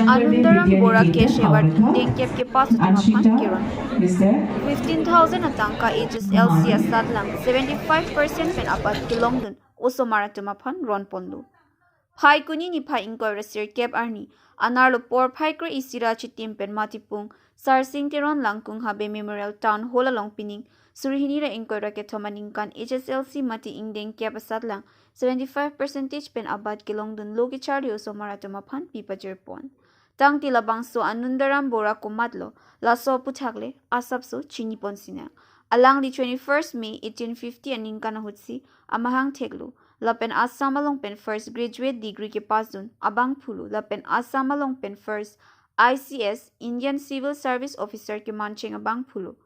Anundaram Bora Keshevar Denkep Kepass Aphan Keron 15,000 atangka ages LC Asadlam 75% pen apat kilongdun Oso Maratumaphan Ron Pondu Pai Kuni ni Pai Inkoy Resir Kep Arni Anarlo Por Pai Kre Isira Chitim Pen Matipung Sarsing Teron Langkung Habe Memorial Town Hola Long Pining Surihinira Inkoy Raketomaningkan HSLC Mati Ingdeng Kep Asadlang 75% pen abat kilongdun Logi Charlie Oso Maratumaphan Pipa Jirpon Tang tilabang so Anundaram Bora kumadlo laso puthakle asap so chinipon sina alang di 21st May 1850 aning kanahutsi amahang theglu lapen Assam along pen first graduate degree ke pasdun abang phulu lapen Assam along pen first ICS Indian Civil Service Officer ke mancheng abang phulu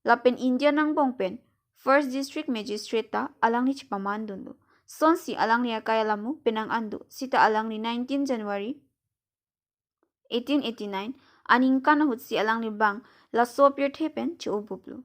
lapen Indian nang bongpen first district magistrate ta alang ni chipaman dundu sonsi alang ni akayalamu penang andu sita alang ni 19 January 1889 aning kanahutsi alang ni bang la sopier thepen chobublu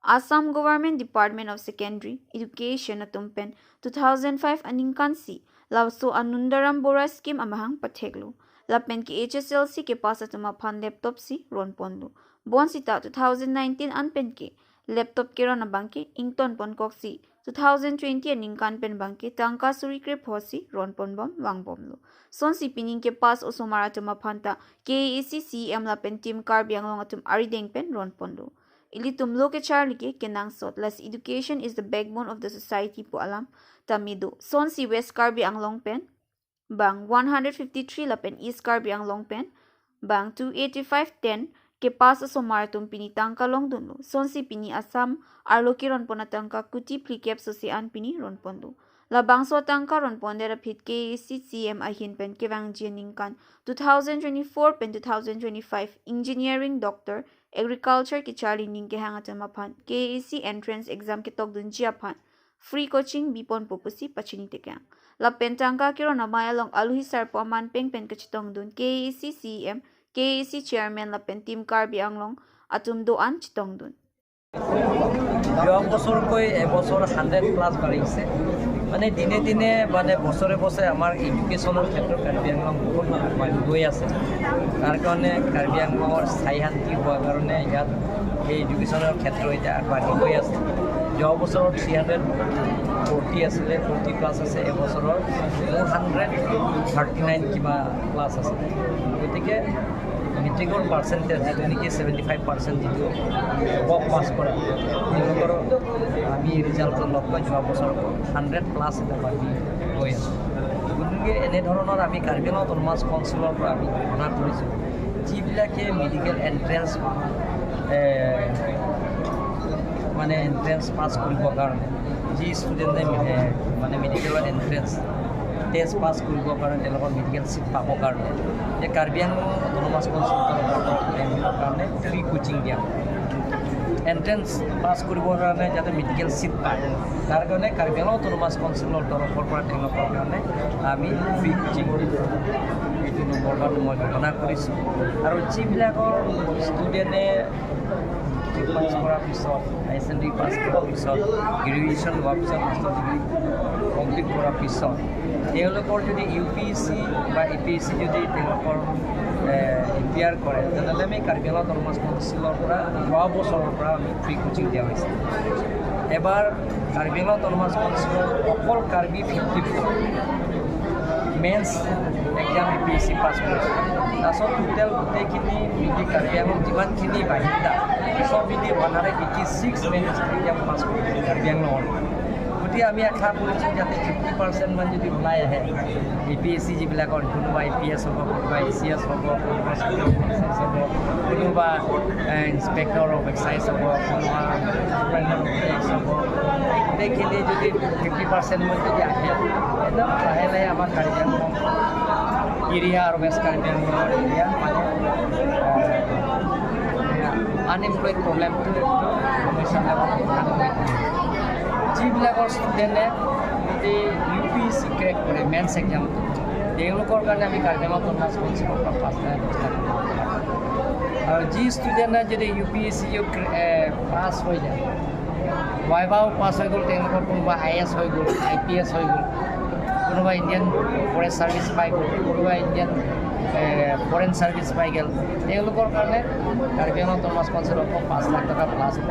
Assam Government Department of Secondary Education atumpen 2005 aning kansi la so Anundaram Bora scheme amahang patheglu lapen ki HSLC ke pasa tumaphan laptop si ron ponlu bon sita 2019 anpen ke laptop ke ron abangke ington pon koksi 2020 aning kanpen bangke tangka suri kre phosi ron ponbom wangbomlu sonsi pining ke pas osomara tuma phanta KAC CM la pen team car biang long atum arideng pen ron pondu ili tumlo ke charli ke kenang sot las education is the backbone of the society po alam tamido sonsi west car biang long pen bang 153 la pen east car biang long pen bang 28510 ke pas osomara tum pini tangka long dunlu sonsi pini Assam arloki ron ponatangka kuti plikep sosian pini ron pondu labang so tangka ron pondera phit KAC CM ahin pen kewang jining kan 2024 pen 2025 engineering doctor agriculture ki charli ning ke hanga chamaphan KAC entrance exam ke tokdun jiaphan free coaching bipon popusi pachini tekyang la pen tangka ki ron amaya long aluhi sar po man peng pen kachitong dun KAC CM KAC chairman la pen team car bianglong atum doan chitong dun বছৰকৈ এবছৰ 100+ বাঢ়িছে মানে দিনে দিনে মানে বছৰে বছৰে আমাৰ এডুকেশ্যনৰ ক্ষেত্ৰত কাৰ্বি আংলং বহুত গৈ আছে তাৰ কাৰণে কাৰ্বি আংলঙৰ স্থায়ী শান্তি হোৱাৰ কাৰণে ইয়াত এই এডুকেশ্যনৰ ক্ষেত্ৰ এতিয়া আগবাঢ়ি গৈ আছে যোৱা বছৰত 340 আছিলে 40+ আছে এবছৰৰ 239 কিবা প্লাছ আছে গতিকে মেট্ৰিকৰ পাৰ্চেণ্টেজ যিটো নেকি 75% যিটো বক পাছ কৰে তেওঁলোকৰ আমি ৰিজাল্টত লগ পাই যোৱা বছৰ 100+ এটা বাঢ়ি গৈ আছে গতিকে এনেধৰণৰ আমি কাৰ্বি আংলং অট'নমাছ কাউন্সিলৰ পৰা আমি ঘোষণা কৰিছোঁ যিবিলাকে মেডিকেল এণ্ট্ৰেঞ্চ মানে এণ্ট্ৰেঞ্চ পাছ কৰিবৰ কাৰণে যি ষ্টুডেণ্টে মানে মেডিকেলৰ এণ্ট্ৰেঞ্চ টেষ্ট পাছ কৰিবৰ কাৰণে তেওঁলোকৰ মেডিকেল চিট পাবৰ কাৰণে এই কাৰ্বি আংলং অট'নমাছ কাউন্সিলৰ কাৰণে ফ্ৰী কোচিং দিয়া এণ্ট্ৰেঞ্চ পাছ কৰিবৰ কাৰণে যাতে মেডিকেল চিট পায় তাৰ কাৰণে কাৰ্বি আংলং অট'নমাছ কাউন্সিলৰ তৰফৰ পৰা তেওঁলোকৰ কাৰণে আমি ফ্ৰী কোচিং এইটো নম্বৰত মই ঘোষণা কৰিছোঁ আৰু যিবিলাকৰ ষ্টুডেণ্টে পাছ কৰাৰ পিছত হাই ছেকেণ্ডেৰী পাছ কৰাৰ পিছত গ্ৰেজুৱেশ্যন হোৱাৰ পিছত মাষ্টাৰ ডিগ্ৰী কমপ্লিট কৰাৰ পিছত তেওঁলোকৰ যদি UPSC বা APSC যদি তেওঁলোকৰ এপিয়াৰ কৰে তেনেহ'লে আমি কাৰ্বি আংলং অট'নমাছ কাউন্সিলৰ পৰা যোৱা বছৰৰ পৰা আমি ফ্ৰী কোচিং দিয়া হৈছে এবাৰ কাৰ্বি আংলং অট'নমাছ কাউন্সিলৰ অকল কাৰ্বি 54 মেন্স এক্সাম APSC পাছ কৰিছে তাৰপিছত টোটেল গোটেইখিনি মিলি কাৰ্বি আংলং যিমানখিনি বাহিৰা চব মিলি 186 মেন্স এক্সাম পাছ কৰিছে কাৰ্বি আংলঙৰ গতিকে আমি আশা কৰিছোঁ যাতে 50% মান যদি ওলাই আহে APSC যিবিলাকৰ কোনোবা APS হ'ব কোনোবা ACS হ'ব কোনোবা এক্সাইজ হ'ব কোনোবা ইনস্পেক্টৰ অফ এক্সাইজ হ'ব কোনোবা সুপাৰিণ্টেণ্ডেণ্ট অফ এক্সাইজ হ'ব গোটেইখিনি যদি 50% মান যদি আহে একদম লাহে লাহে আমাৰ কাৰ্বি আংলং এৰিয়া আৰু ৱেষ্ট কাৰ্বি আংলঙৰ এৰিয়া মানে আনএমপ্লয়ড প্ৰব্লেমটো সমস্যাবিলাকৰ সমাধান হৈ থাকে যিবিলাকৰ ষ্টুডেণ্টে যদি UPSC ক্ৰেক কৰে মেন্স এক্সামটো তেওঁলোকৰ কাৰণে আমি কাৰ্বি আংলং অট'নমাছ কাউন্সিলৰ পৰা পাছ কৰাৰ ব্যৱস্থা কৰিব আৰু যি ষ্টুডেণ্টে যদি UPSC পাছ হৈ যায় ভাইভাও পাছ হৈ গ'ল তেওঁলোকৰ কোনোবা IAS হৈ গ'ল IPS হৈ গ'ল কোনোবা ইণ্ডিয়ান ফৰেষ্ট ছাৰ্ভিচ পাই গ'ল কোনোবা ইণ্ডিয়ান ফৰেন ছাৰ্ভিচ পাই গ'ল তেওঁলোকৰ কাৰণে কাৰ্বি আংলং টনমাছ কাউন্সিল অফক 5 লাখ টকা প্লাছ হ'ব